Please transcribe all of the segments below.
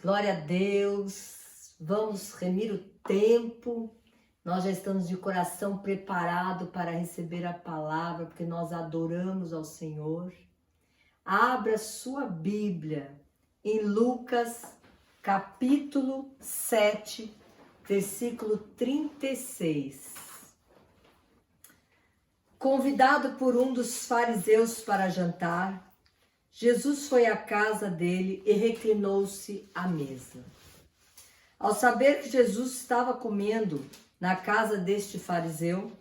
Glória a Deus, vamos remir o tempo, nós já estamos de coração preparado para receber a palavra, porque nós adoramos ao Senhor. Abra sua Bíblia em Lucas, capítulo 7, versículo 36. Convidado por um dos fariseus para jantar, Jesus foi à casa dele e reclinou-se à mesa. Ao saber que Jesus estava comendo na casa deste fariseu,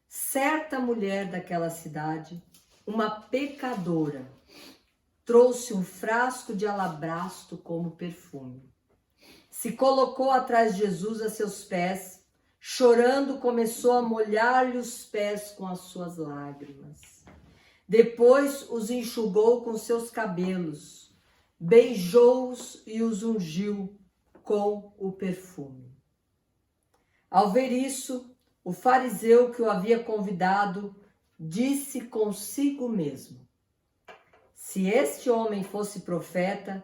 certa mulher daquela cidade, uma pecadora, trouxe um frasco de alabastro como perfume. Se colocou atrás de Jesus a seus pés, chorando, começou a molhar-lhe os pés com as suas lágrimas. Depois os enxugou com seus cabelos, beijou-os e os ungiu com o perfume. Ao ver isso, o fariseu que o havia convidado disse consigo mesmo: se este homem fosse profeta,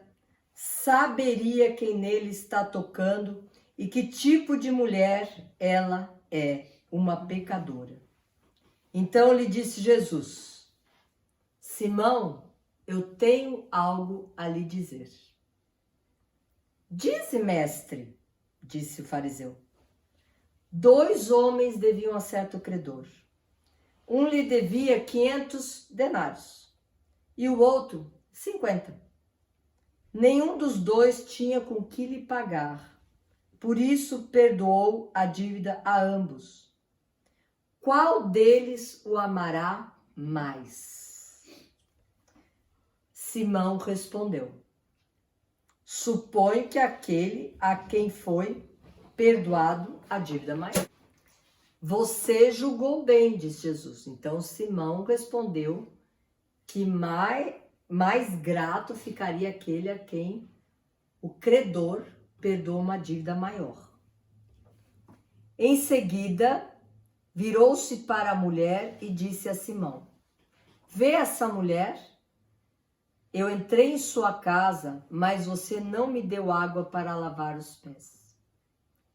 saberia quem nele está tocando e que tipo de mulher ela é, uma pecadora. Então lhe disse Jesus: Simão, eu tenho algo a lhe dizer. Dize, mestre, disse o fariseu. 2 homens deviam a certo credor. Um lhe devia 500 denários e o outro 50. Nenhum dos dois tinha com que lhe pagar. Por isso perdoou a dívida a ambos. Qual deles o amará mais? Simão respondeu: supõe que aquele a quem foi perdoado a dívida maior. Você julgou bem, disse Jesus. Então Simão respondeu que mais grato ficaria aquele a quem o credor perdoou uma dívida maior. Em seguida, virou-se para a mulher e disse a Simão: vê essa mulher? Eu entrei em sua casa, mas você não me deu água para lavar os pés.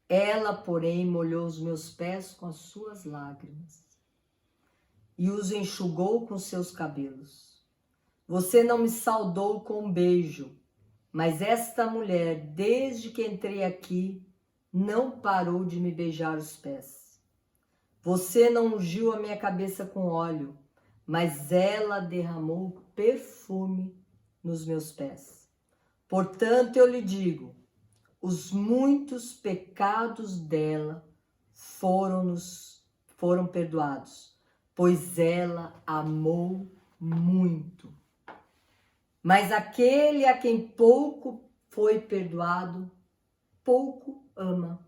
Ela, porém, molhou os meus pés com as suas lágrimas e os enxugou com seus cabelos. Você não me saudou com um beijo, mas esta mulher, desde que entrei aqui, não parou de me beijar os pés. Você não ungiu a minha cabeça com óleo, mas ela derramou perfume nos meus pés. Portanto, eu lhe digo, os muitos pecados dela foram perdoados, pois ela amou muito. Mas aquele a quem pouco foi perdoado, pouco ama.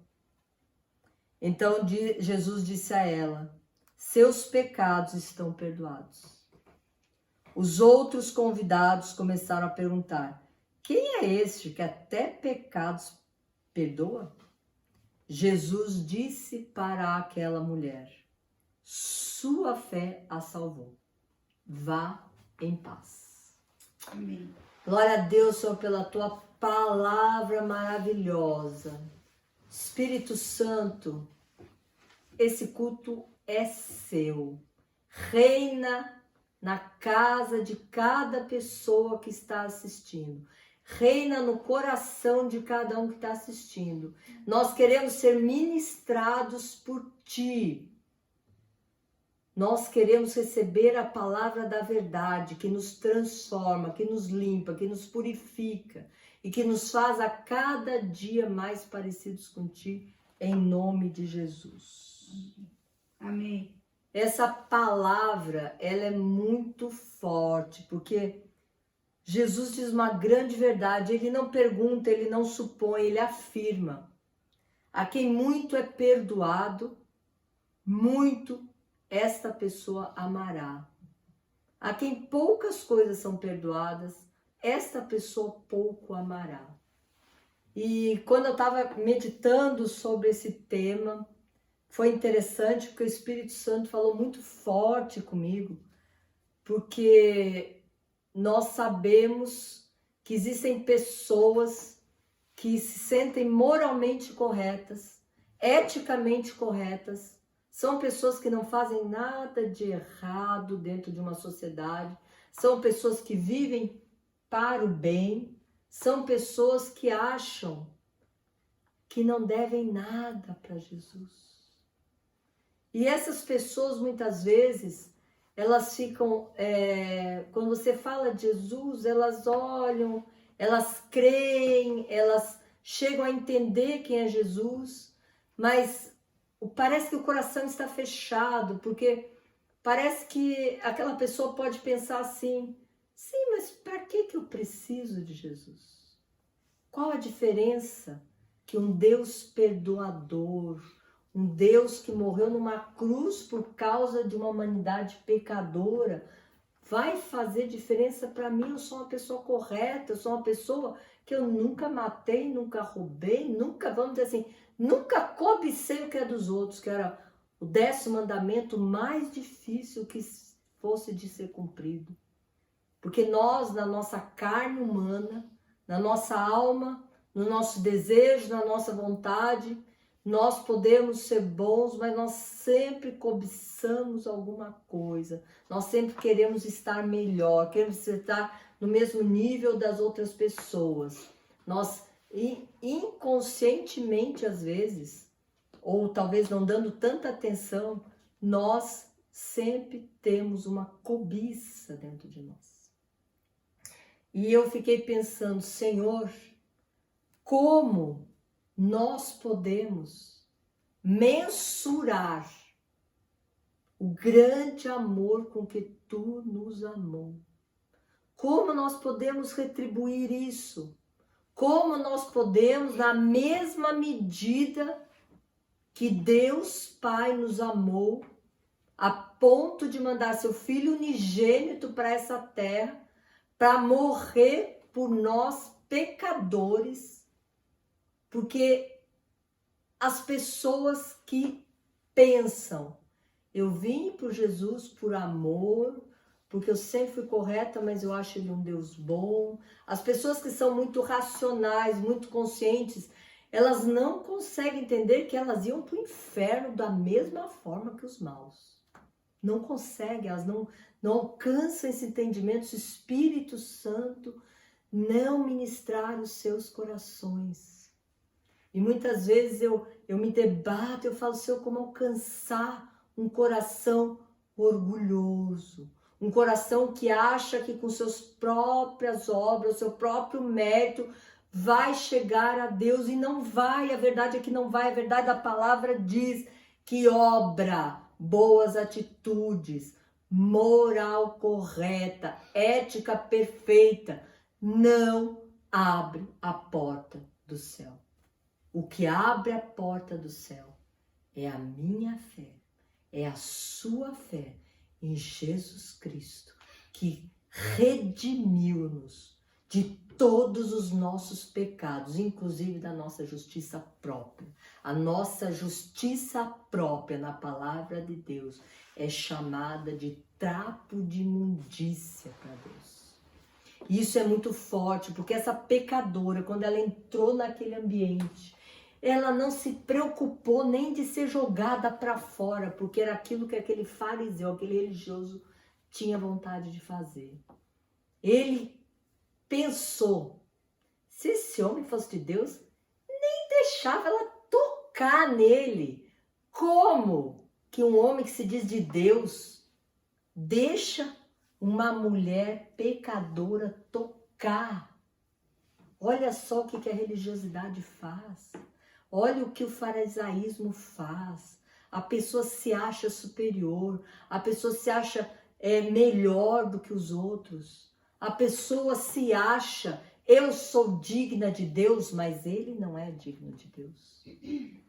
Então Jesus disse a ela: seus pecados estão perdoados. Os outros convidados começaram a perguntar: quem é este que até pecados perdoa? Jesus disse para aquela mulher: sua fé a salvou. Vá em paz. Amém. Glória a Deus, Senhor, pela tua palavra maravilhosa. Espírito Santo, esse culto é seu. Reina na casa de cada pessoa que está assistindo. Reina no coração de cada um que está assistindo. Nós queremos ser ministrados por ti. Nós queremos receber a palavra da verdade que nos transforma, que nos limpa, que nos purifica e que nos faz a cada dia mais parecidos com ti, em nome de Jesus. Amém. Essa palavra, ela é muito forte, porque Jesus diz uma grande verdade. Ele não pergunta, ele não supõe, ele afirma. A quem muito é perdoado, muito esta pessoa amará. A quem poucas coisas são perdoadas, esta pessoa pouco amará. E quando eu estava meditando sobre esse tema, foi interessante porque o Espírito Santo falou muito forte comigo, porque nós sabemos que existem pessoas que se sentem moralmente corretas, eticamente corretas, são pessoas que não fazem nada de errado dentro de uma sociedade, são pessoas que vivem para o bem, são pessoas que acham que não devem nada para Jesus. E essas pessoas, muitas vezes, elas ficam, quando você fala de Jesus, elas olham, elas creem, elas chegam a entender quem é Jesus, mas parece que o coração está fechado, porque parece que aquela pessoa pode pensar assim, sim, mas para que eu preciso de Jesus? Qual a diferença que um Deus perdoador, um Deus que morreu numa cruz por causa de uma humanidade pecadora, vai fazer diferença para mim? Eu sou uma pessoa correta, eu sou uma pessoa que eu nunca matei, nunca roubei, nunca, vamos dizer assim, nunca cobicei o que é dos outros, que era o 10º mandamento mais difícil que fosse de ser cumprido. Porque nós, na nossa carne humana, na nossa alma, no nosso desejo, na nossa vontade, nós podemos ser bons, mas nós sempre cobiçamos alguma coisa. Nós sempre queremos estar melhor, queremos estar no mesmo nível das outras pessoas. Nós, inconscientemente, às vezes, ou talvez não dando tanta atenção, nós sempre temos uma cobiça dentro de nós. E eu fiquei pensando, Senhor, como nós podemos mensurar o grande amor com que Tu nos amou? Como nós podemos retribuir isso? Como nós podemos, na mesma medida que Deus Pai nos amou, a ponto de mandar seu Filho unigênito para essa terra, para morrer por nós pecadores, porque as pessoas que pensam, eu vim por Jesus por amor, porque eu sempre fui correta, mas eu acho ele um Deus bom. As pessoas que são muito racionais, muito conscientes, elas não conseguem entender que elas iam para o inferno da mesma forma que os maus. Não conseguem, elas não alcançam esse entendimento. O Espírito Santo não ministrar os seus corações. E muitas vezes eu me debato, eu falo, Senhor, como alcançar um coração orgulhoso, um coração que acha que com suas próprias obras, seu próprio mérito, vai chegar a Deus, e não vai. A verdade é que não vai. A verdade da palavra diz que obra, boas atitudes, moral correta, ética perfeita, não abre a porta do céu. O que abre a porta do céu é a minha fé, é a sua fé em Jesus Cristo, que redimiu-nos de todos os nossos pecados, inclusive da nossa justiça própria. A nossa justiça própria na palavra de Deus é chamada de trapo de imundícia para Deus. Isso é muito forte, porque essa pecadora, quando ela entrou naquele ambiente, ela não se preocupou nem de ser jogada para fora, porque era aquilo que aquele fariseu, aquele religioso, tinha vontade de fazer. Ele pensou, se esse homem fosse de Deus, nem deixava ela tocar nele. Como que um homem que se diz de Deus deixa uma mulher pecadora tocar? Olha só o que a religiosidade faz. Olha o que o farisaísmo faz. A pessoa se acha superior, a pessoa se acha melhor do que os outros. A pessoa se acha, eu sou digna de Deus, mas ele não é digno de Deus. E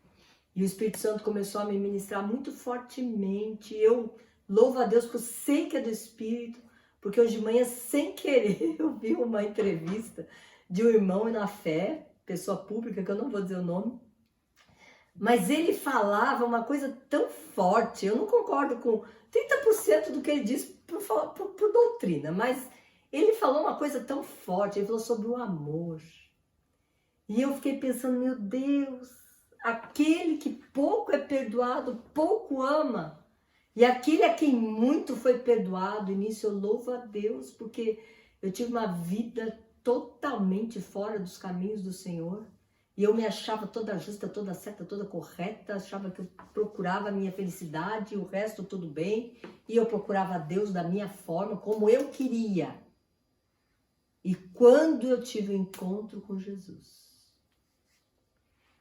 o Espírito Santo começou a me ministrar muito fortemente. Eu louvo a Deus porque eu sei que é do Espírito, porque hoje de manhã, sem querer, eu vi uma entrevista de um irmão na fé, pessoa pública, que eu não vou dizer o nome, mas ele falava uma coisa tão forte. Eu não concordo com 30% do que ele diz por doutrina, mas ele falou uma coisa tão forte. Ele falou sobre o amor. E eu fiquei pensando, meu Deus, aquele que pouco é perdoado, pouco ama. E aquele a quem muito foi perdoado, e nisso eu louvo a Deus, porque eu tive uma vida totalmente fora dos caminhos do Senhor. E eu me achava toda justa, toda certa, toda correta, achava que eu procurava a minha felicidade, o resto tudo bem. E eu procurava a Deus da minha forma, como eu queria. E quando eu tive o encontro com Jesus,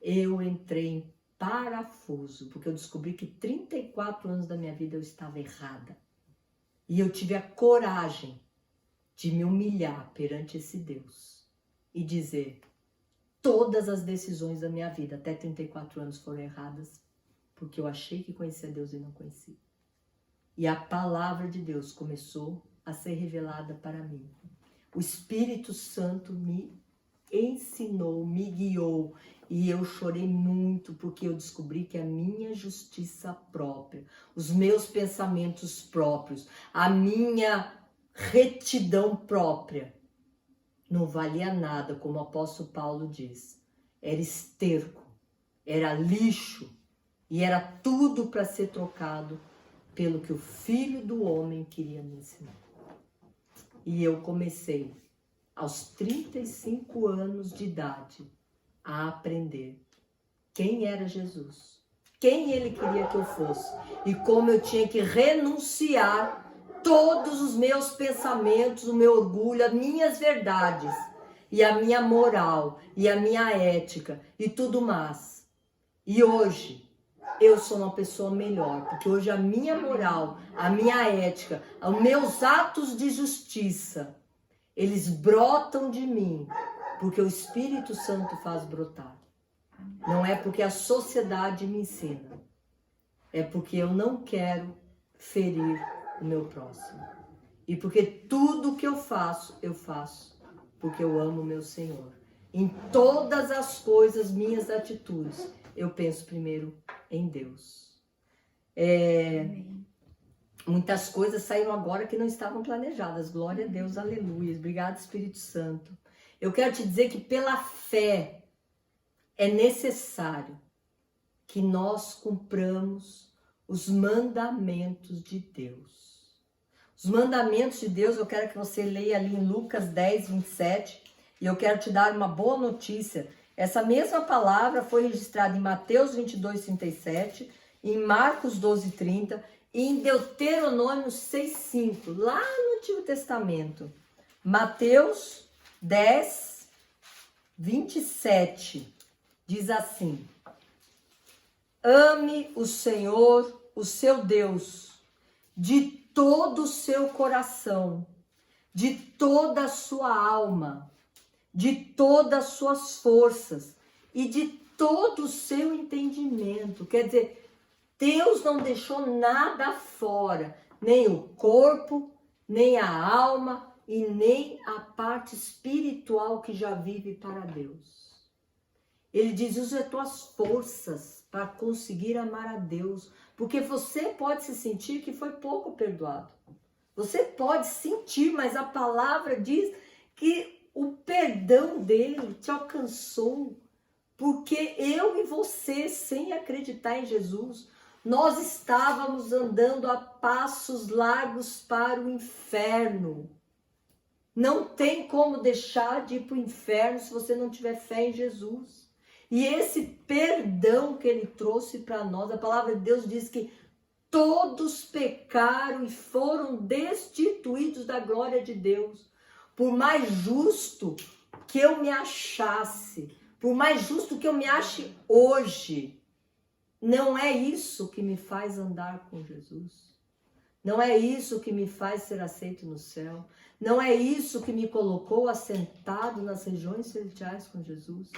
eu entrei em parafuso, porque eu descobri que 34 anos da minha vida eu estava errada. E eu tive a coragem de me humilhar perante esse Deus e dizer: todas as decisões da minha vida até 34 anos foram erradas, porque eu achei que conhecia Deus e não conhecia. E a palavra de Deus começou a ser revelada para mim. O Espírito Santo me ensinou, me guiou, e eu chorei muito porque eu descobri que a minha justiça própria, os meus pensamentos próprios, a minha retidão própria não valia nada, como o apóstolo Paulo diz. Era esterco, era lixo e era tudo para ser trocado pelo que o Filho do Homem queria me ensinar. E eu comecei, aos 35 anos de idade, a aprender quem era Jesus, quem ele queria que eu fosse e como eu tinha que renunciar todos os meus pensamentos, o meu orgulho, as minhas verdades e a minha moral e a minha ética e tudo mais. E hoje eu sou uma pessoa melhor, porque hoje a minha moral, a minha ética, os meus atos de justiça, eles brotam de mim, porque o Espírito Santo faz brotar. Não é porque a sociedade me ensina. É porque eu não quero ferir o meu próximo. E porque tudo que eu faço porque eu amo o meu Senhor. Em todas as coisas, minhas atitudes, eu penso primeiro em Deus. Muitas coisas saíram agora que não estavam planejadas. Glória a Deus, aleluia. Obrigado, Espírito Santo. Eu quero te dizer que pela fé é necessário que nós cumpramos os mandamentos de Deus. Os mandamentos de Deus, eu quero que você leia ali em Lucas 10, 27. E eu quero te dar uma boa notícia. Essa mesma palavra foi registrada em Mateus 22, 37, em Marcos 12, 30 e em Deuteronômio 6, 5, lá no Antigo Testamento. Mateus 10, 27, diz assim: ame o Senhor, o seu Deus, de todo o seu coração, de toda a sua alma, de todas as suas forças e de todo o seu entendimento. Quer dizer, Deus não deixou nada fora, nem o corpo, nem a alma e nem a parte espiritual que já vive para Deus. Ele diz: use as tuas forças para conseguir amar a Deus, porque você pode se sentir que foi pouco perdoado. Você pode sentir, mas a palavra diz que o perdão dele te alcançou, porque eu e você, sem acreditar em Jesus, nós estávamos andando a passos largos para o inferno. Não tem como deixar de ir para o inferno se você não tiver fé em Jesus. E esse perdão que ele trouxe para nós, a palavra de Deus diz que todos pecaram e foram destituídos da glória de Deus. Por mais justo que eu me achasse, por mais justo que eu me ache hoje, não é isso que me faz andar com Jesus. Não é isso que me faz ser aceito no céu. Não é isso que me colocou assentado nas regiões celestiais com Jesus.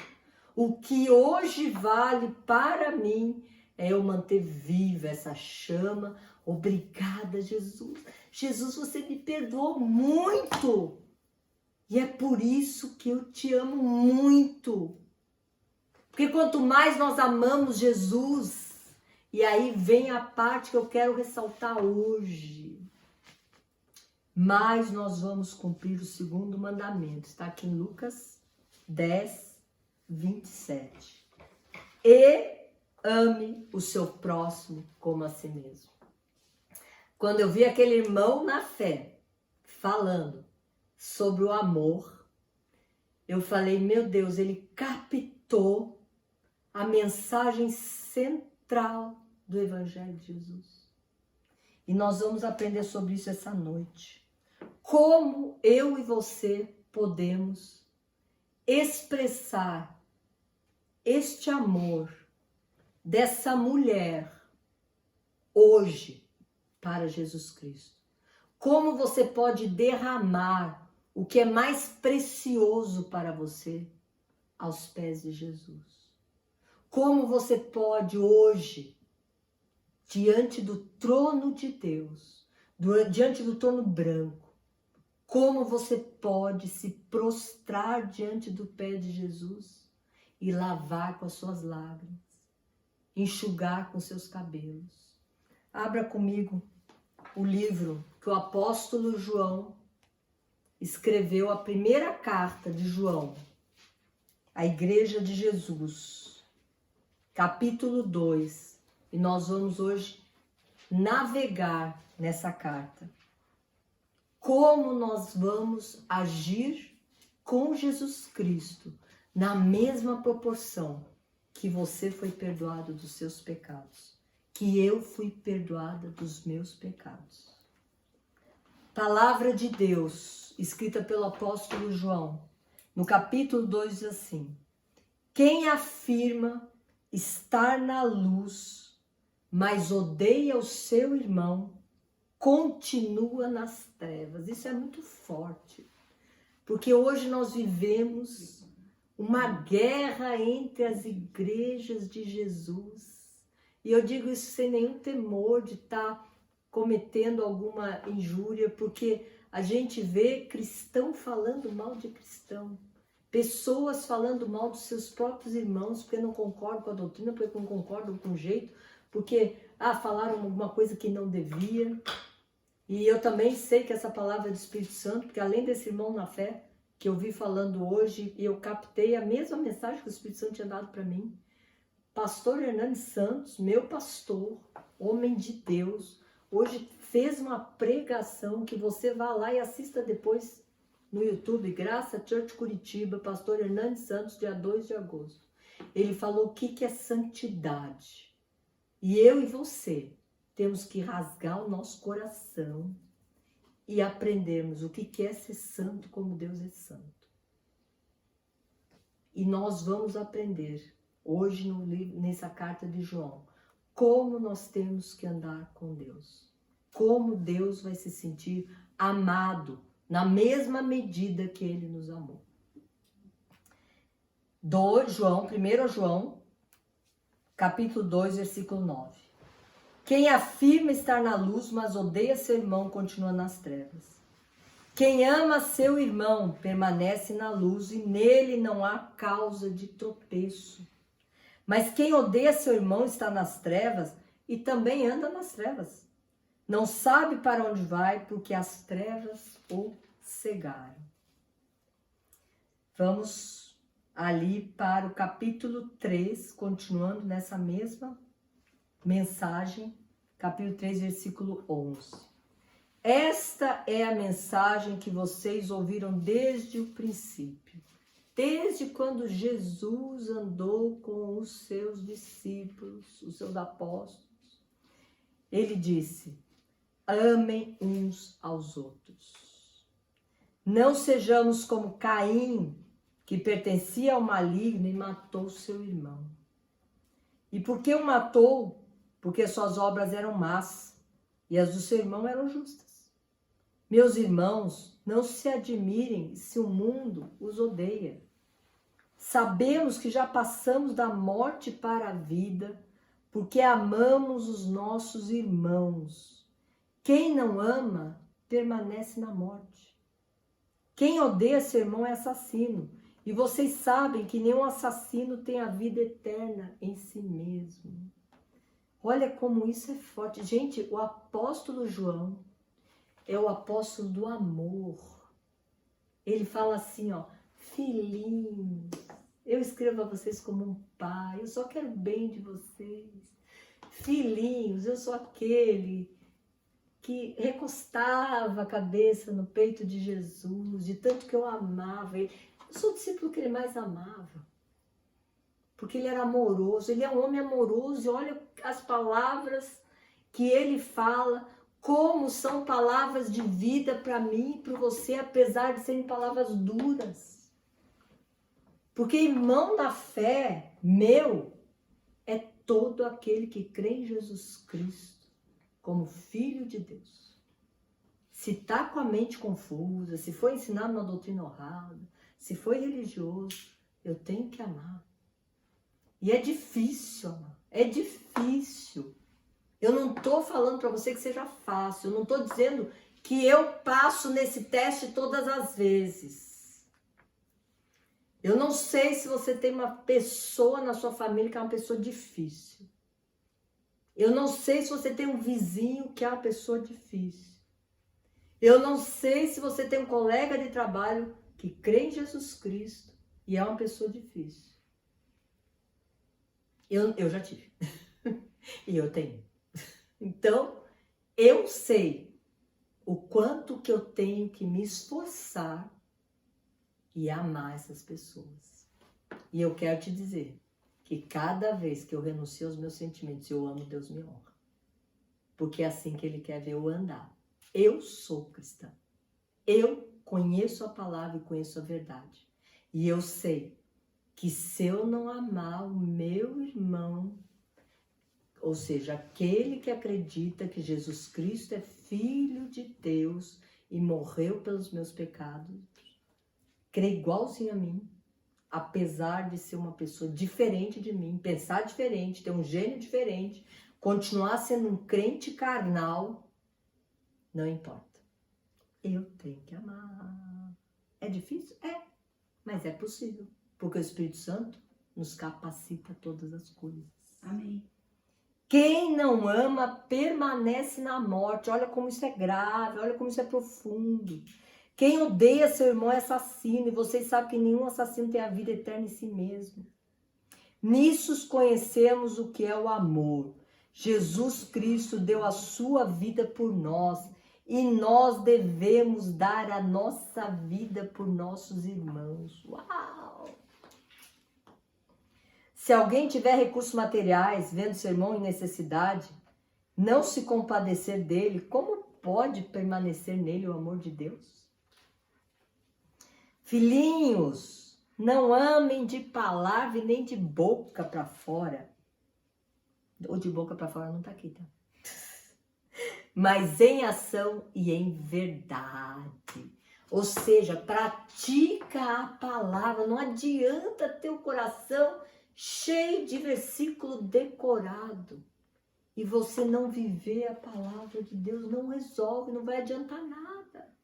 O que hoje vale para mim é eu manter viva essa chama. Obrigada, Jesus. Jesus, você me perdoou muito. E é por isso que eu te amo muito. Porque quanto mais nós amamos Jesus, e aí vem a parte que eu quero ressaltar hoje, mais nós vamos cumprir o segundo mandamento. Está aqui em Lucas 10, 27. E ame o seu próximo como a si mesmo. Quando eu vi aquele irmão na fé falando sobre o amor, eu falei, meu Deus, ele captou a mensagem central do Evangelho de Jesus. E nós vamos aprender sobre isso essa noite. Como eu e você podemos expressar este amor dessa mulher hoje para Jesus Cristo. Como você pode derramar o que é mais precioso para você aos pés de Jesus. Como você pode hoje, diante do trono de Deus, diante do trono branco, como você pode se prostrar diante do pé de Jesus e lavar com as suas lágrimas, enxugar com seus cabelos. Abra comigo o livro que o apóstolo João escreveu, a primeira carta de João, à Igreja de Jesus, capítulo 2, e nós vamos hoje navegar nessa carta. Como nós vamos agir com Jesus Cristo na mesma proporção que você foi perdoado dos seus pecados, que eu fui perdoada dos meus pecados. Palavra de Deus, escrita pelo apóstolo João, no capítulo 2 diz assim: quem afirma estar na luz, mas odeia o seu irmão, continua nas trevas. Isso é muito forte, porque hoje nós vivemos uma guerra entre as igrejas de Jesus. E eu digo isso sem nenhum temor de estar cometendo alguma injúria, porque a gente vê cristão falando mal de cristão. Pessoas falando mal dos seus próprios irmãos, porque não concordam com a doutrina, porque não concordam com o jeito, porque falaram alguma coisa que não devia. E eu também sei que essa palavra é do Espírito Santo, porque além desse irmão na fé, que eu vi falando hoje, e eu captei a mesma mensagem que o Espírito Santo tinha dado para mim. Pastor Hernani Santos, meu pastor, homem de Deus, hoje fez uma pregação que você vá lá e assista depois no YouTube, Graça Church Curitiba, pastor Hernani Santos, dia 2 de agosto. Ele falou o que é santidade. E eu e você temos que rasgar o nosso coração e aprendermos o que é ser santo como Deus é santo. E nós vamos aprender hoje nessa carta de João como nós temos que andar com Deus. Como Deus vai se sentir amado na mesma medida que Ele nos amou. 1 João, capítulo 2, versículo 9. Quem afirma estar na luz, mas odeia seu irmão, continua nas trevas. Quem ama seu irmão permanece na luz e nele não há causa de tropeço. Mas quem odeia seu irmão está nas trevas e também anda nas trevas. Não sabe para onde vai, porque as trevas o cegaram. Vamos ali para o capítulo 3, continuando nessa mesma mensagem, capítulo 3, versículo 11. Esta é a mensagem que vocês ouviram desde o princípio, desde quando Jesus andou com os seus discípulos, os seus apóstolos. Ele disse: amem uns aos outros. Não sejamos como Caim, que pertencia ao maligno e matou seu irmão. E por que o matou? Porque suas obras eram más e as do seu irmão eram justas. Meus irmãos, não se admirem se o mundo os odeia. Sabemos que já passamos da morte para a vida, porque amamos os nossos irmãos. Quem não ama, permanece na morte. Quem odeia seu irmão é assassino. E vocês sabem que nenhum assassino tem a vida eterna em si mesmo. Olha como isso é forte. Gente, o apóstolo João é o apóstolo do amor. Ele fala assim, ó, filhinhos, Eu escrevo a vocês como um pai. Eu só quero o bem de vocês. Filhinhos, eu sou aquele que recostava a cabeça no peito de Jesus, de tanto que eu amava ele. Eu sou o discípulo que ele mais amava. Porque ele era amoroso. Ele é um homem amoroso. E olha as palavras que ele fala, como são palavras de vida para mim e para você, apesar de serem palavras duras. Porque irmão da fé, meu, é todo aquele que crê em Jesus Cristo como Filho de Deus. Se está com a mente confusa, se foi ensinado uma doutrina errada, se foi religioso, eu tenho que amar. E é difícil amar, é difícil. Eu não estou falando para você que seja fácil, eu não estou dizendo que eu passo nesse teste todas as vezes. Eu não sei se você tem uma pessoa na sua família que é uma pessoa difícil. Eu não sei se você tem um vizinho que é uma pessoa difícil. Eu não sei se você tem um colega de trabalho que crê em Jesus Cristo e é uma pessoa difícil. Eu já tive. E eu tenho. Então, eu sei o quanto que eu tenho que me esforçar e amar essas pessoas. E eu quero te dizer que cada vez que eu renuncio aos meus sentimentos, eu amo, Deus me honra. Porque é assim que Ele quer ver eu andar. Eu sou cristã. Eu conheço a palavra e conheço a verdade. E eu sei que se eu não amar o meu irmão, ou seja, aquele que acredita que Jesus Cristo é Filho de Deus e morreu pelos meus pecados, crê igualzinho a mim, apesar de ser uma pessoa diferente de mim, pensar diferente, ter um gênio diferente, continuar sendo um crente carnal, não importa. Eu tenho que amar. É difícil? É, mas é possível, porque o Espírito Santo nos capacita a todas as coisas. Amém. Quem não ama permanece na morte. Olha como isso é grave, olha como isso é profundo. Quem odeia seu irmão é assassino, e vocês sabem que nenhum assassino tem a vida eterna em si mesmo. Nisso conhecemos o que é o amor. Jesus Cristo deu a sua vida por nós, e nós devemos dar a nossa vida por nossos irmãos. Uau! Se alguém tiver recursos materiais, vendo seu irmão em necessidade, não se compadecer dele, como pode permanecer nele o amor de Deus? Filhinhos, não amem de palavra e nem de boca para fora. Ou de boca para fora não tá aqui, tá? Mas em ação e em verdade. Ou seja, pratica a palavra. Não adianta ter o coração cheio de versículo decorado e você não viver a palavra de Deus. Não resolve, não vai adiantar nada.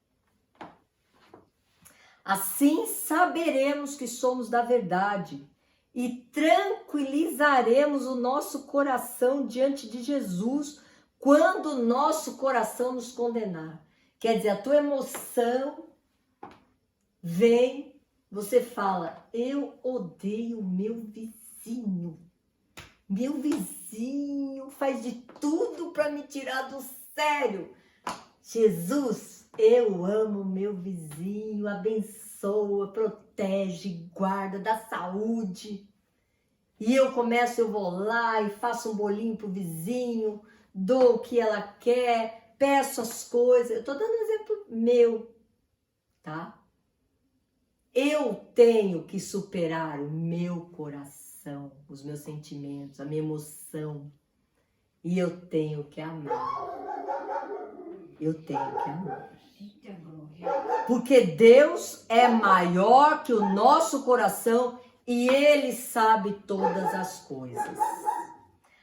Assim saberemos que somos da verdade e tranquilizaremos o nosso coração diante de Jesus quando o nosso coração nos condenar. Quer dizer, a tua emoção vem, você fala, eu odeio o meu vizinho. Meu vizinho faz de tudo para me tirar do sério. Jesus, eu amo meu vizinho, abençoa, protege, guarda, dá saúde. E eu vou lá e faço um bolinho pro vizinho, dou o que ela quer, peço as coisas. Eu tô dando um exemplo meu, tá? Eu tenho que superar o meu coração, os meus sentimentos, a minha emoção. E eu tenho que amar. Eu tenho que amar. Porque Deus é maior que o nosso coração e Ele sabe todas as coisas.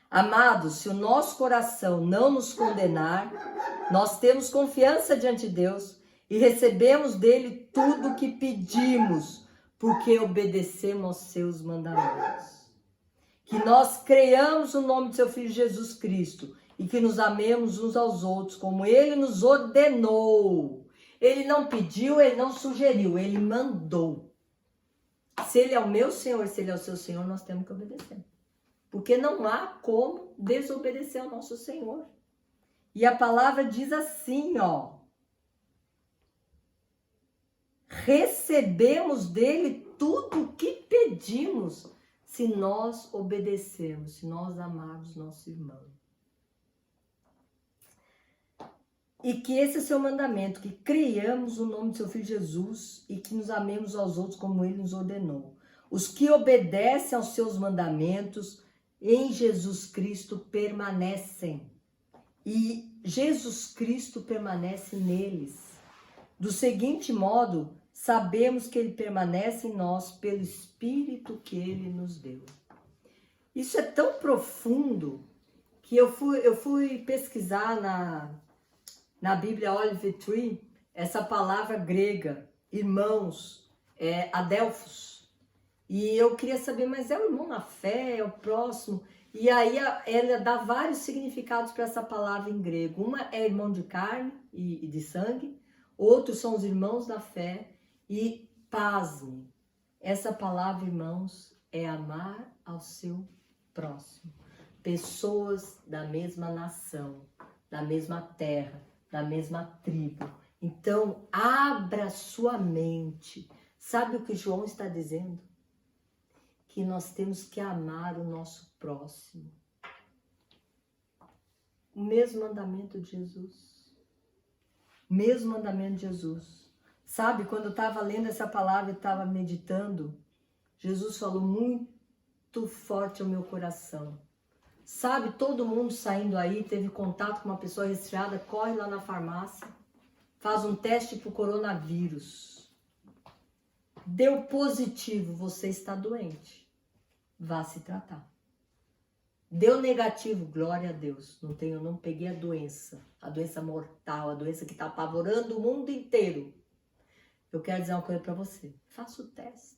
Amados, se o nosso coração não nos condenar, nós temos confiança diante de Deus e recebemos dele tudo o que pedimos, porque obedecemos aos seus mandamentos. Que nós creiamos no nome de seu Filho Jesus Cristo e que nos amemos uns aos outros, como Ele nos ordenou. Ele não pediu, Ele não sugeriu, Ele mandou. Se ele é o meu Senhor, se ele é o seu Senhor, nós temos que obedecer. Porque não há como desobedecer ao nosso Senhor. E a palavra diz assim, ó. Recebemos dele tudo o que pedimos, se nós obedecermos, se nós amarmos nosso irmão. E que esse é o seu mandamento, que creiamos o nome do seu Filho Jesus e que nos amemos aos outros como ele nos ordenou. Os que obedecem aos seus mandamentos em Jesus Cristo permanecem. E Jesus Cristo permanece neles. Do seguinte modo, sabemos que ele permanece em nós pelo Espírito que ele nos deu. Isso é tão profundo que eu fui pesquisar na Bíblia Olive Tree essa palavra grega, irmãos, adelphos. E eu queria saber, mas é o irmão na fé, é o próximo? E aí ela dá vários significados para essa palavra em grego. Uma é irmão de carne e de sangue, outros são os irmãos da fé. E pasme, essa palavra, irmãos, é amar ao seu próximo. Pessoas da mesma nação, da mesma terra, da mesma tribo. Então, abra sua mente. Sabe o que João está dizendo? Que nós temos que amar o nosso próximo. O mesmo mandamento de Jesus. O mesmo mandamento de Jesus. Sabe, quando eu estava lendo essa palavra e estava meditando, Jesus falou muito forte ao meu coração. Sabe, todo mundo saindo aí, teve contato com uma pessoa resfriada, corre lá na farmácia, faz um teste para o coronavírus. Deu positivo, você está doente. Vá se tratar. Deu negativo, glória a Deus. Não peguei a doença mortal, a doença que está apavorando o mundo inteiro. Eu quero dizer uma coisa para você. Faça o teste.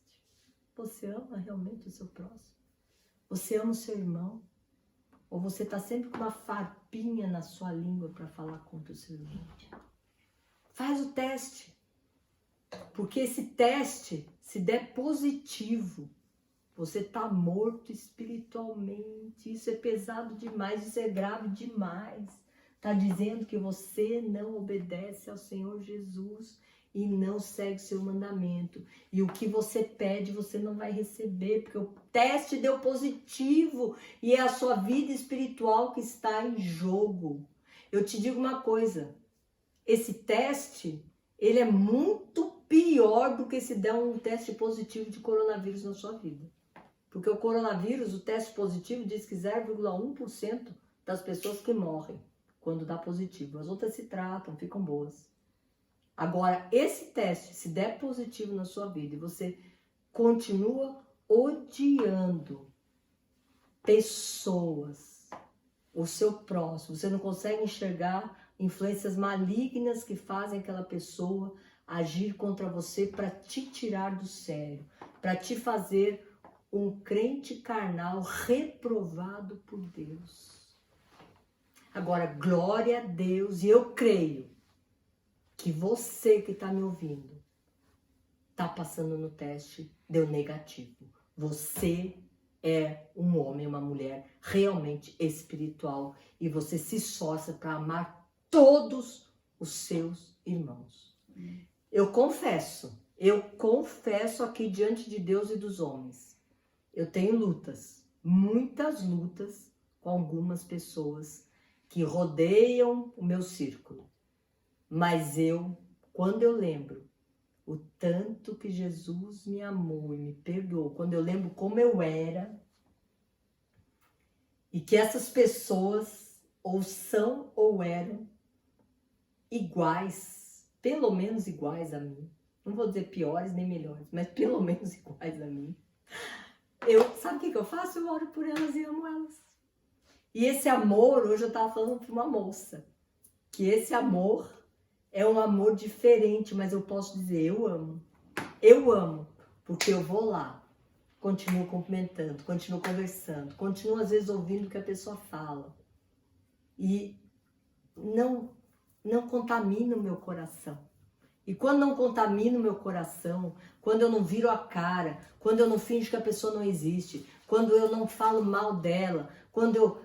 Você ama realmente o seu próximo? Você ama o seu irmão? Ou você está sempre com uma farpinha na sua língua para falar contra o seu irmão? Faz o teste. Porque esse teste, se der positivo, você está morto espiritualmente. Isso é pesado demais, isso é grave demais. Está dizendo que você não obedece ao Senhor Jesus e não segue seu mandamento. E o que você pede, você não vai receber, porque o teste deu positivo e é a sua vida espiritual que está em jogo. Eu te digo uma coisa, esse teste, ele é muito pior do que se der um teste positivo de coronavírus na sua vida. Porque o coronavírus, o teste positivo, diz que 0,1% das pessoas que morrem quando dá positivo. As outras se tratam, ficam boas. Agora, esse teste, se der positivo na sua vida e você continua odiando pessoas, o seu próximo, você não consegue enxergar influências malignas que fazem aquela pessoa agir contra você para te tirar do sério, para te fazer um crente carnal reprovado por Deus. Agora, glória a Deus, e eu creio que você que está me ouvindo está passando no teste, deu negativo. Você é um homem, uma mulher realmente espiritual e você se esforça para amar todos os seus irmãos. Eu confesso aqui diante de Deus e dos homens, eu tenho lutas, muitas lutas com algumas pessoas que rodeiam o meu círculo. Mas quando eu lembro o tanto que Jesus me amou e me perdoou, quando eu lembro como eu era, e que essas pessoas ou são ou eram iguais, pelo menos iguais a mim, não vou dizer piores nem melhores, mas pelo menos iguais a mim, sabe o que eu faço? Eu oro por elas e amo elas. E esse amor, hoje eu estava falando para uma moça, que esse amor é um amor diferente, mas eu posso dizer, eu amo, porque eu vou lá, continuo cumprimentando, continuo conversando, continuo às vezes ouvindo o que a pessoa fala, e não contamina o meu coração. E quando não contamino o meu coração, quando eu não viro a cara, quando eu não finjo que a pessoa não existe, quando eu não falo mal dela, quando eu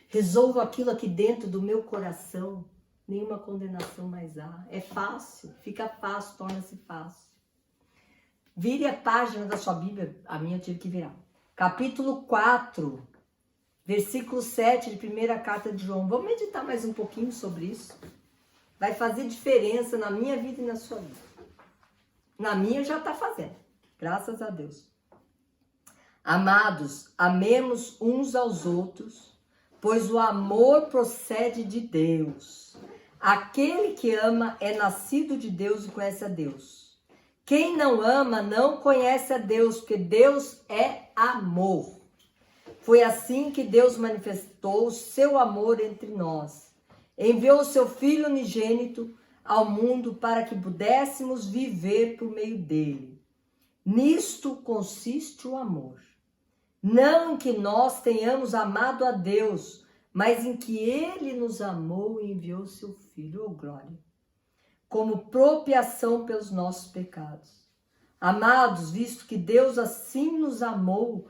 resolvo aquilo aqui dentro do meu coração, nenhuma condenação mais há. É fácil, fica fácil, torna-se fácil. Vire a página da sua Bíblia, a minha eu tive que virar. Capítulo 4, versículo 7 de primeira carta de João. Vamos meditar mais um pouquinho sobre isso. Vai fazer diferença na minha vida e na sua vida. Na minha já está fazendo, graças a Deus. Amados, amemos uns aos outros, pois o amor procede de Deus. Aquele que ama é nascido de Deus e conhece a Deus. Quem não ama não conhece a Deus, porque Deus é amor. Foi assim que Deus manifestou o seu amor entre nós. Enviou o seu Filho unigênito ao mundo para que pudéssemos viver por meio dele. Nisto consiste o amor. Não em que nós tenhamos amado a Deus, mas em que ele nos amou e enviou o seu Filho, glória, como propiação pelos nossos pecados. Amados, visto que Deus assim nos amou,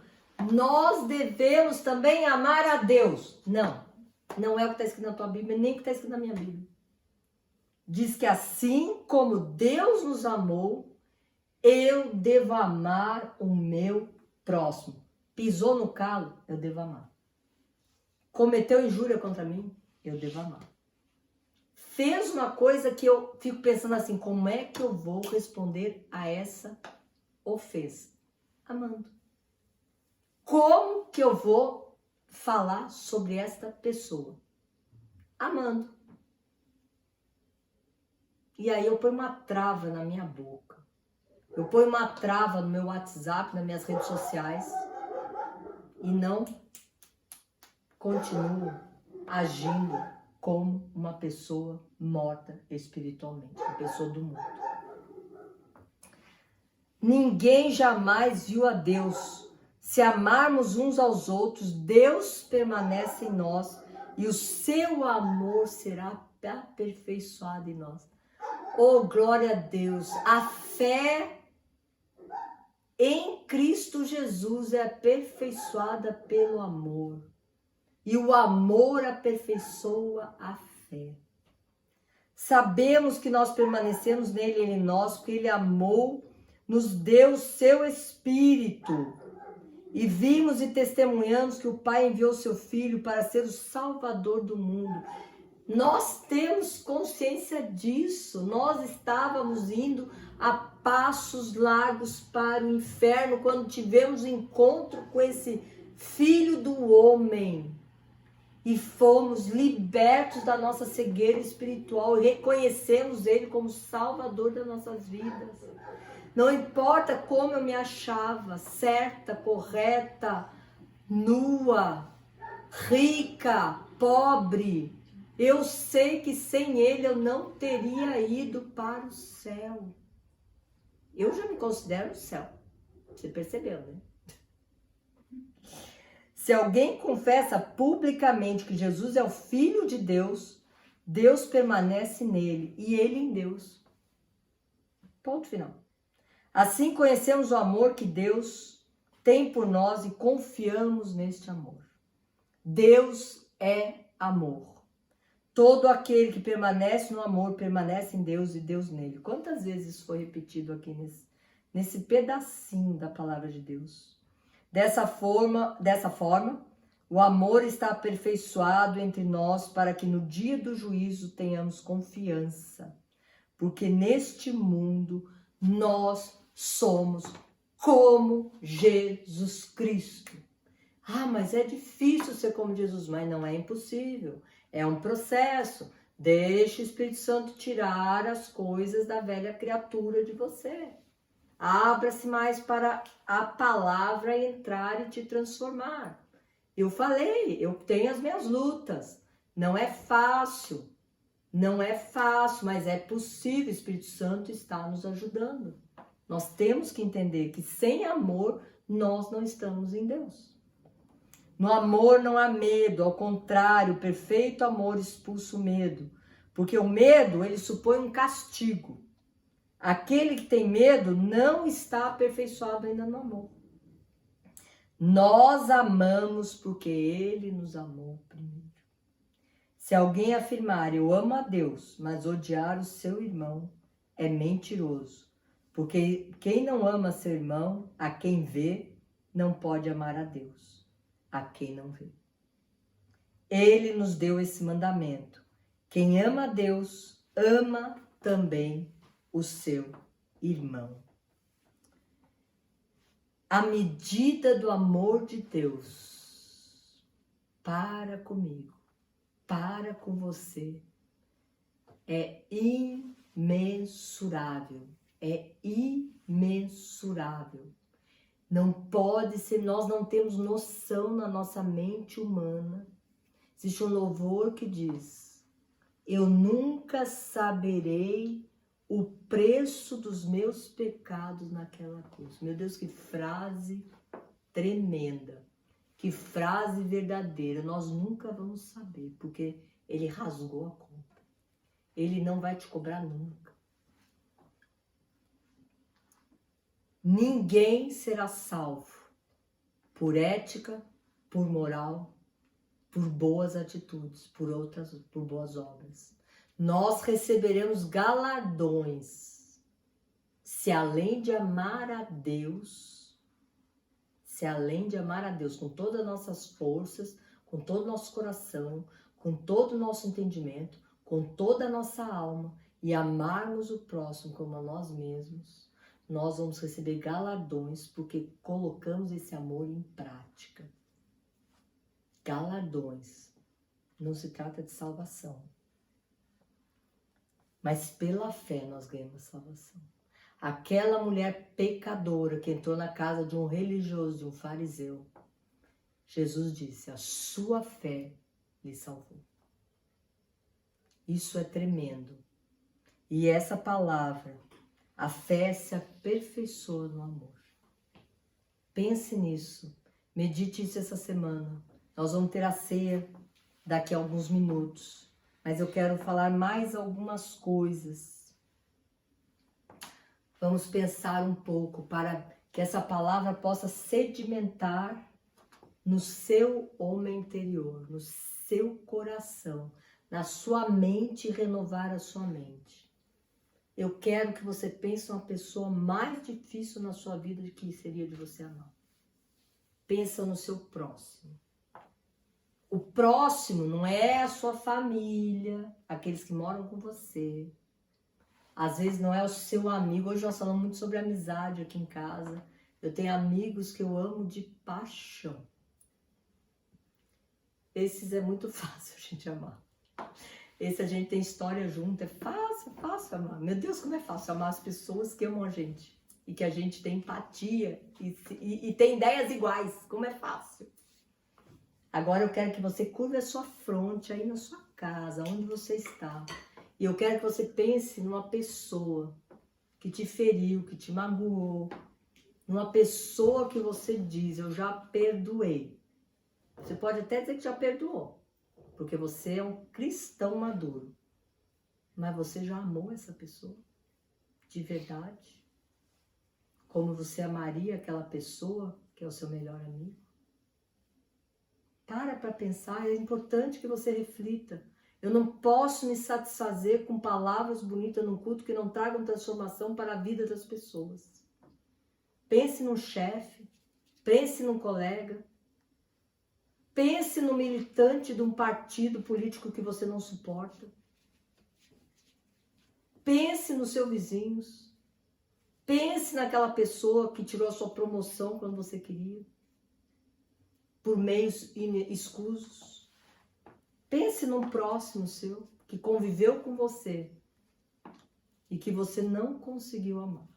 nós devemos também amar a Deus. Não é o que está escrito na tua Bíblia, nem o que está escrito na minha Bíblia. Diz que assim como Deus nos amou, eu devo amar o meu próximo. Pisou no calo, eu devo amar. Cometeu injúria contra mim, eu devo amar. Fez uma coisa que eu fico pensando assim, como é que eu vou responder a essa ofensa? Amando. Como que eu vou falar sobre esta pessoa? Amando. E aí eu ponho uma trava na minha boca. Eu ponho uma trava no meu WhatsApp, nas minhas redes sociais. E não continuo agindo como uma pessoa morta espiritualmente, uma pessoa do mundo. Ninguém jamais viu a Deus. Se amarmos uns aos outros, Deus permanece em nós e o seu amor será aperfeiçoado em nós. Oh, glória a Deus! A fé em Cristo Jesus é aperfeiçoada pelo amor. E o amor aperfeiçoa a fé. Sabemos que nós permanecemos nele e em nós, porque ele amou, nos deu o seu Espírito. E vimos e testemunhamos que o Pai enviou seu Filho para ser o Salvador do mundo. Nós temos consciência disso. Nós estávamos indo a passos largos para o inferno quando tivemos encontro com esse Filho do homem. E fomos libertos da nossa cegueira espiritual e reconhecemos ele como Salvador das nossas vidas. Não importa como eu me achava, certa, correta, nua, rica, pobre, eu sei que sem ele eu não teria ido para o céu. Eu já me considero o céu. Você percebeu, né? Se alguém confessa publicamente que Jesus é o Filho de Deus, Deus permanece nele e ele em Deus. Ponto final. Assim conhecemos o amor que Deus tem por nós e confiamos neste amor. Deus é amor. Todo aquele que permanece no amor permanece em Deus e Deus nele. Quantas vezes isso foi repetido aqui nesse pedacinho da palavra de Deus? Dessa forma, o amor está aperfeiçoado entre nós para que no dia do juízo tenhamos confiança. Porque neste mundo nós somos como Jesus Cristo. Ah, mas é difícil ser como Jesus, mas não é impossível. É um processo. Deixe o Espírito Santo tirar as coisas da velha criatura de você. Abra-se mais para a palavra entrar e te transformar. Eu falei, eu tenho as minhas lutas. Não é fácil, mas é possível. O Espírito Santo está nos ajudando. Nós temos que entender que sem amor, nós não estamos em Deus. No amor não há medo, ao contrário, o perfeito amor expulsa o medo. Porque o medo, ele supõe um castigo. Aquele que tem medo não está aperfeiçoado ainda no amor. Nós amamos porque Ele nos amou primeiro. Se alguém afirmar, eu amo a Deus, mas odiar o seu irmão, é mentiroso. Porque quem não ama seu irmão, a quem vê, não pode amar a Deus, a quem não vê. Ele nos deu esse mandamento. Quem ama a Deus, ama também o seu irmão. A medida do amor de Deus para comigo, para com você, é imensurável. É imensurável. Não pode ser, nós não temos noção na nossa mente humana. Existe um louvor que diz: eu nunca saberei o preço dos meus pecados naquela cruz. Meu Deus, que frase tremenda, que frase verdadeira. Nós nunca vamos saber, porque Ele rasgou a conta. Ele não vai te cobrar nunca. Ninguém será salvo por ética, por moral, por boas atitudes, por boas obras. Nós receberemos galardões se além de amar a Deus, com todas as nossas forças, com todo o nosso coração, com todo o nosso entendimento, com toda a nossa alma e amarmos o próximo como a nós mesmos, nós vamos receber galardões porque colocamos esse amor em prática. Galardões. Não se trata de salvação. Mas pela fé nós ganhamos salvação. Aquela mulher pecadora que entrou na casa de um religioso, de um fariseu, Jesus disse, a sua fé lhe salvou. Isso é tremendo. E essa palavra, a fé se aperfeiçoa no amor. Pense nisso. Medite isso essa semana. Nós vamos ter a ceia daqui a alguns minutos. Mas eu quero falar mais algumas coisas. Vamos pensar um pouco para que essa palavra possa sedimentar no seu homem interior, no seu coração, na sua mente e renovar a sua mente. Eu quero que você pense uma pessoa mais difícil na sua vida que seria de você amar. Pensa no seu próximo. O próximo não é a sua família, aqueles que moram com você. Às vezes não é o seu amigo. Hoje nós falamos muito sobre amizade aqui em casa. Eu tenho amigos que eu amo de paixão. Esses é muito fácil a gente amar. Esse a gente tem história junto, é fácil amar. Meu Deus, como é fácil amar as pessoas que amam a gente. E que a gente tem empatia e tem ideias iguais, como é fácil. Agora eu quero que você curve a sua fronte aí na sua casa, onde você está. E eu quero que você pense numa pessoa que te feriu, que te magoou. Numa pessoa que você diz, eu já perdoei. Você pode até dizer que já perdoou, porque você é um cristão maduro. Mas você já amou essa pessoa? De verdade? Como você amaria aquela pessoa que é o seu melhor amigo? Para pensar, é importante que você reflita. Eu não posso me satisfazer com palavras bonitas num culto que não tragam transformação para a vida das pessoas. Pense num chefe, pense num colega, pense no militante de um partido político que você não suporta. Pense nos seus vizinhos. Pense naquela pessoa que tirou a sua promoção quando você queria, por meios escusos. Pense num próximo seu que conviveu com você e que você não conseguiu amar.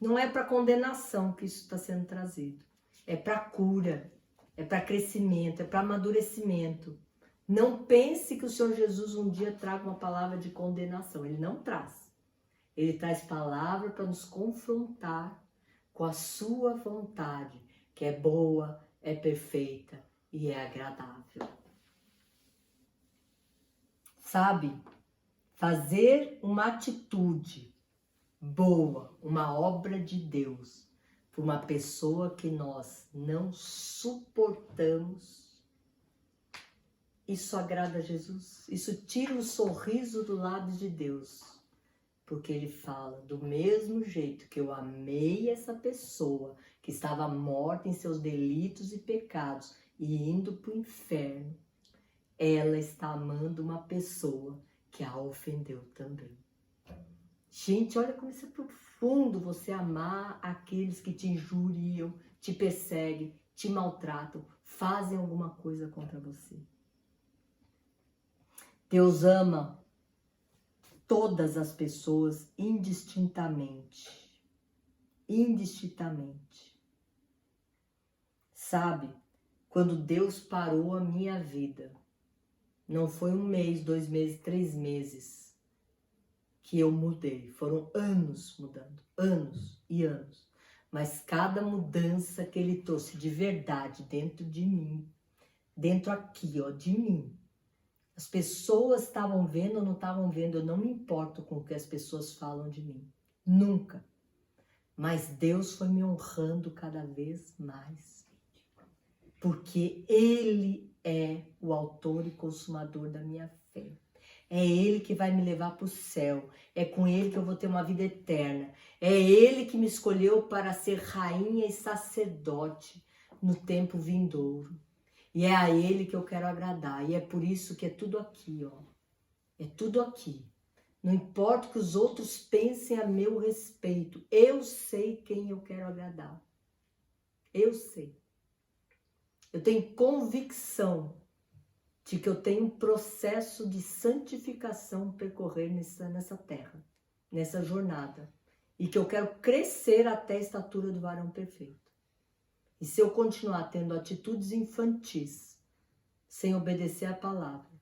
Não é para condenação que isso está sendo trazido. É para cura, é para crescimento, é para amadurecimento. Não pense que o Senhor Jesus um dia traga uma palavra de condenação. Ele não traz. Ele traz palavra para nos confrontar com a sua vontade, que é boa, é perfeita e é agradável. Sabe, fazer uma atitude boa, uma obra de Deus, por uma pessoa que nós não suportamos, isso agrada a Jesus? Isso tira o sorriso do lábio de Deus, porque ele fala, do mesmo jeito que eu amei essa pessoa que estava morta em seus delitos e pecados e indo para o inferno, ela está amando uma pessoa que a ofendeu também. Gente, olha como isso é profundo, você amar aqueles que te injuriam, te perseguem, te maltratam, fazem alguma coisa contra você. Deus ama todas as pessoas indistintamente. Indistintamente. Sabe, quando Deus parou a minha vida, não foi 1 mês, 2 meses, 3 meses que eu mudei. Foram anos mudando, anos e anos. Mas cada mudança que ele trouxe de verdade dentro de mim, dentro aqui, ó, de mim, as pessoas estavam vendo ou não estavam vendo, eu não me importo com o que as pessoas falam de mim. Nunca. Mas Deus foi me honrando cada vez mais. Porque Ele é o autor e consumador da minha fé. É Ele que vai me levar para o céu. É com Ele que eu vou ter uma vida eterna. É Ele que me escolheu para ser rainha e sacerdote no tempo vindouro. E é a Ele que eu quero agradar. E é por isso que é tudo aqui, ó. É tudo aqui. Não importa o que os outros pensem a meu respeito. Eu sei quem eu quero agradar. Eu sei. Eu tenho convicção de que eu tenho um processo de santificação percorrer nessa terra, nessa jornada. E que eu quero crescer até a estatura do varão perfeito. E se eu continuar tendo atitudes infantis, sem obedecer a palavra,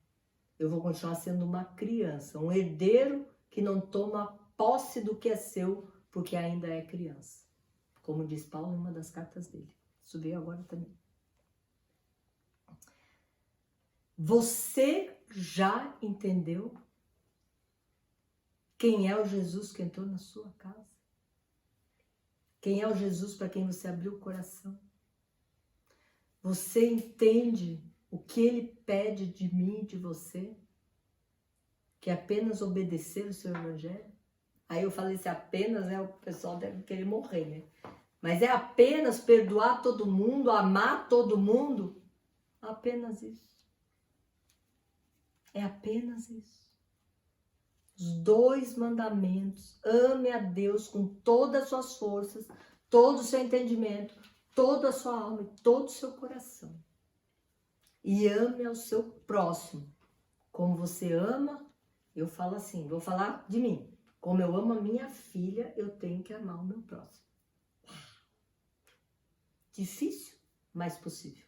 eu vou continuar sendo uma criança, um herdeiro que não toma posse do que é seu, porque ainda é criança. Como diz Paulo em uma das cartas dele. Isso veio agora também. Você já entendeu quem é o Jesus que entrou na sua casa? Quem é o Jesus para quem você abriu o coração? Você entende o que Ele pede de mim e de você? Que é apenas obedecer o seu evangelho? Aí eu falei, se apenas, né, o pessoal deve querer morrer, né? Mas é apenas perdoar todo mundo, amar todo mundo? Apenas isso. É apenas isso. Os 2 mandamentos. Ame a Deus com todas as suas forças, todo o seu entendimento, toda a sua alma e todo o seu coração. E ame ao seu próximo. Como você ama, eu falo assim, vou falar de mim. Como eu amo a minha filha, eu tenho que amar o meu próximo. Difícil, mas possível.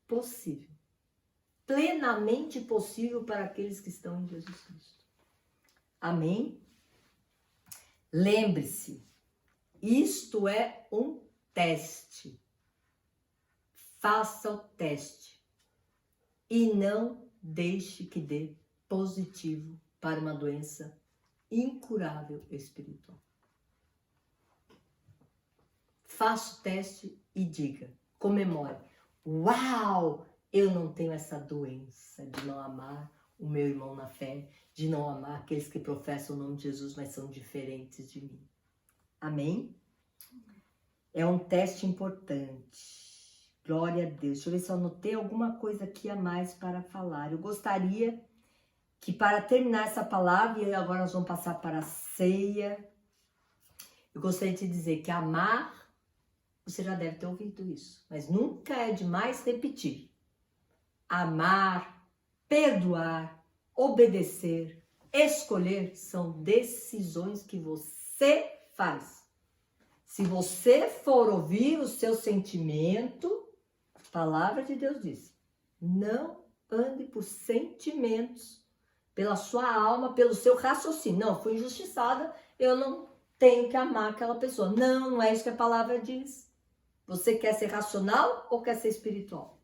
Possível. Plenamente possível para aqueles que estão em Jesus Cristo. Amém? Lembre-se, isto é um teste. Faça o teste e não deixe que dê positivo para uma doença incurável espiritual. Faça o teste e diga, comemore. Uau! Eu não tenho essa doença de não amar o meu irmão na fé, de não amar aqueles que professam o nome de Jesus, mas são diferentes de mim. Amém? É um teste importante. Glória a Deus. Deixa eu ver se eu anotei alguma coisa aqui a mais para falar. Eu gostaria que, para terminar essa palavra, e agora nós vamos passar para a ceia, eu gostaria de dizer que amar, você já deve ter ouvido isso, mas nunca é demais repetir. Amar, perdoar, obedecer, escolher são decisões que você faz. Se você for ouvir o seu sentimento, a palavra de Deus diz, não ande por sentimentos, pela sua alma, pelo seu raciocínio. Não, fui injustiçada, eu não tenho que amar aquela pessoa. Não, não é isso que a palavra diz. Você quer ser racional ou quer ser espiritual?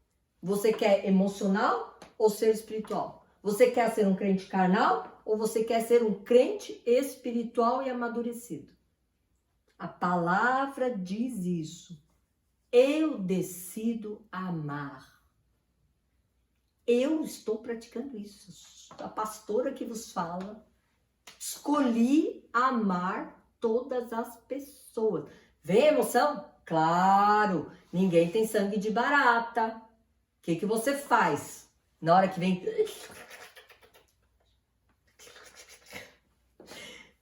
Você quer emocional ou ser espiritual? Você quer ser um crente carnal ou você quer ser um crente espiritual e amadurecido? A palavra diz isso. Eu decido amar. Eu estou praticando isso. A pastora que vos fala, escolhi amar todas as pessoas. Vem emoção? Claro, ninguém tem sangue de barata. O que você faz na hora que vem?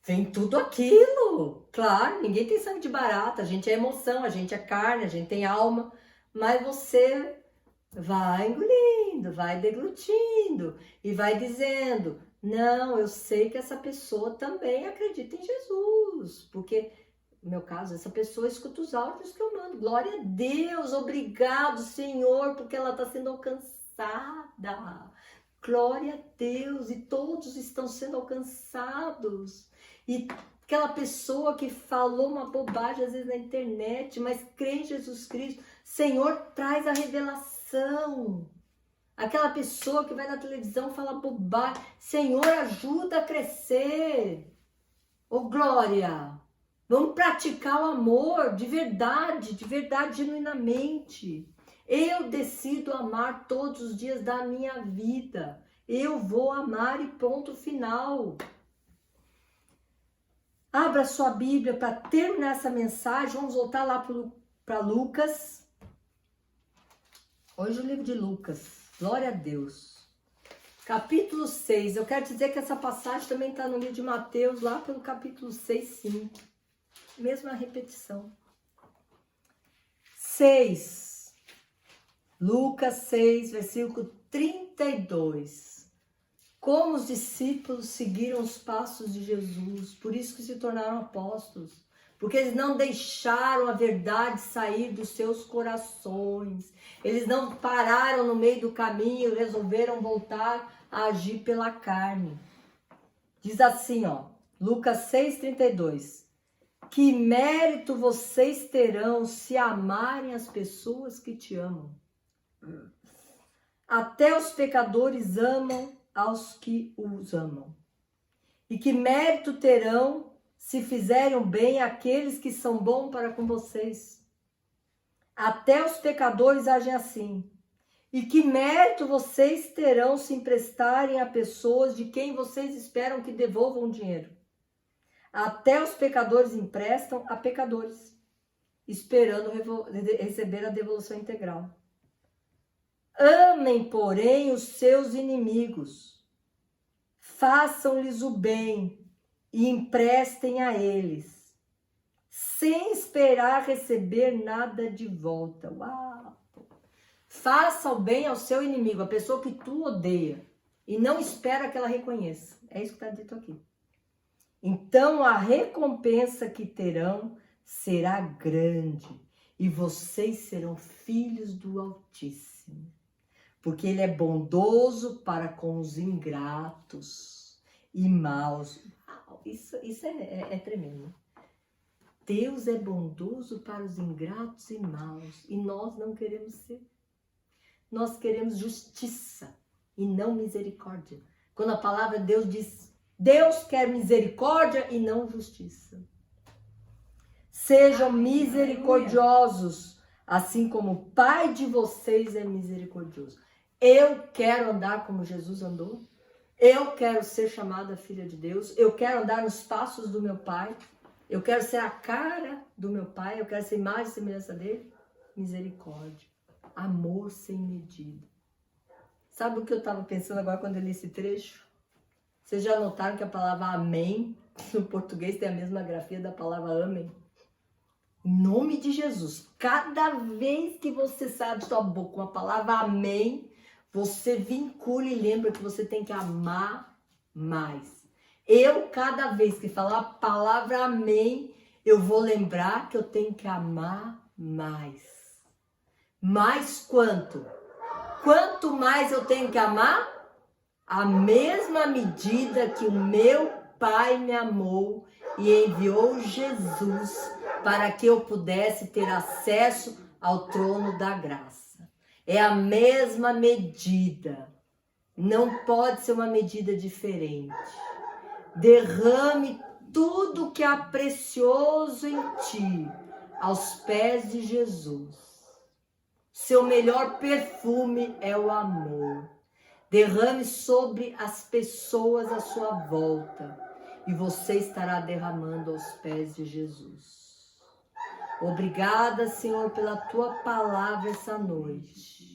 Vem tudo aquilo. Claro, ninguém tem sangue de barata. A gente é emoção, a gente é carne, a gente tem alma. Mas você vai engolindo, vai deglutindo e vai dizendo: não, eu sei que essa pessoa também acredita em Jesus. Porque, no meu caso, essa pessoa escuta os áudios que eu mando. Glória a Deus, obrigado, Senhor, porque ela está sendo alcançada. Glória a Deus, e todos estão sendo alcançados. E aquela pessoa que falou uma bobagem às vezes na internet, mas crê em Jesus Cristo, Senhor, traz a revelação. Aquela pessoa que vai na televisão falar bobagem, Senhor, ajuda a crescer. Ô glória, vamos praticar o amor de verdade, genuinamente. Eu decido amar todos os dias da minha vida. Eu vou amar e ponto final. Abra sua Bíblia para terminar essa mensagem. Vamos voltar lá para Lucas. Hoje o livro de Lucas. Glória a Deus. Capítulo 6. Eu quero dizer que essa passagem também está no livro de Mateus, lá pelo capítulo 6, 5. Mesma repetição. 6. Lucas 6, versículo 32. Como os discípulos seguiram os passos de Jesus, por isso que se tornaram apóstolos, porque eles não deixaram a verdade sair dos seus corações, eles não pararam no meio do caminho, resolveram voltar a agir pela carne. Diz assim, ó, Lucas 6,32, que mérito vocês terão se amarem as pessoas que te amam? Até os pecadores amam aos que os amam. E que mérito terão se fizerem o bem àqueles que são bons para com vocês? Até os pecadores agem assim. E que mérito vocês terão se emprestarem a pessoas de quem vocês esperam que devolvam dinheiro? Até os pecadores emprestam a pecadores, esperando receber a devolução integral. Amem, porém, os seus inimigos. Façam-lhes o bem e emprestem a eles, sem esperar receber nada de volta. Uau! Faça o bem ao seu inimigo, a pessoa que tu odeia, e não espera que ela reconheça. É isso que está dito aqui. Então a recompensa que terão será grande, e vocês serão filhos do Altíssimo. Porque ele é bondoso para com os ingratos e maus. Isso é tremendo. Deus é bondoso para os ingratos e maus. E nós não queremos ser. Nós queremos justiça e não misericórdia. Quando a palavra de Deus diz, Deus quer misericórdia e não justiça. Sejam misericordiosos, assim como o Pai de vocês é misericordioso. Eu quero andar como Jesus andou. Eu quero ser chamada filha de Deus. Eu quero andar nos passos do meu Pai. Eu quero ser a cara do meu Pai. Eu quero ser imagem e semelhança dele. Misericórdia. Amor sem medida. Sabe o que eu estava pensando agora quando eu li esse trecho? Vocês já notaram que a palavra amém no português tem a mesma grafia da palavra amém? Em nome de Jesus, cada vez que você sai de sua boca com a palavra amém, você vincula e lembra que você tem que amar mais. Eu, cada vez que falar a palavra amém, eu vou lembrar que eu tenho que amar mais. Mais quanto? Quanto mais eu tenho que amar? A mesma medida que o meu Pai me amou e enviou Jesus para que eu pudesse ter acesso ao trono da graça. É a mesma medida. Não pode ser uma medida diferente. Derrame tudo que há precioso em ti aos pés de Jesus. Seu melhor perfume é o amor. Derrame sobre as pessoas à sua volta e você estará derramando aos pés de Jesus. Obrigada, Senhor, pela tua palavra essa noite.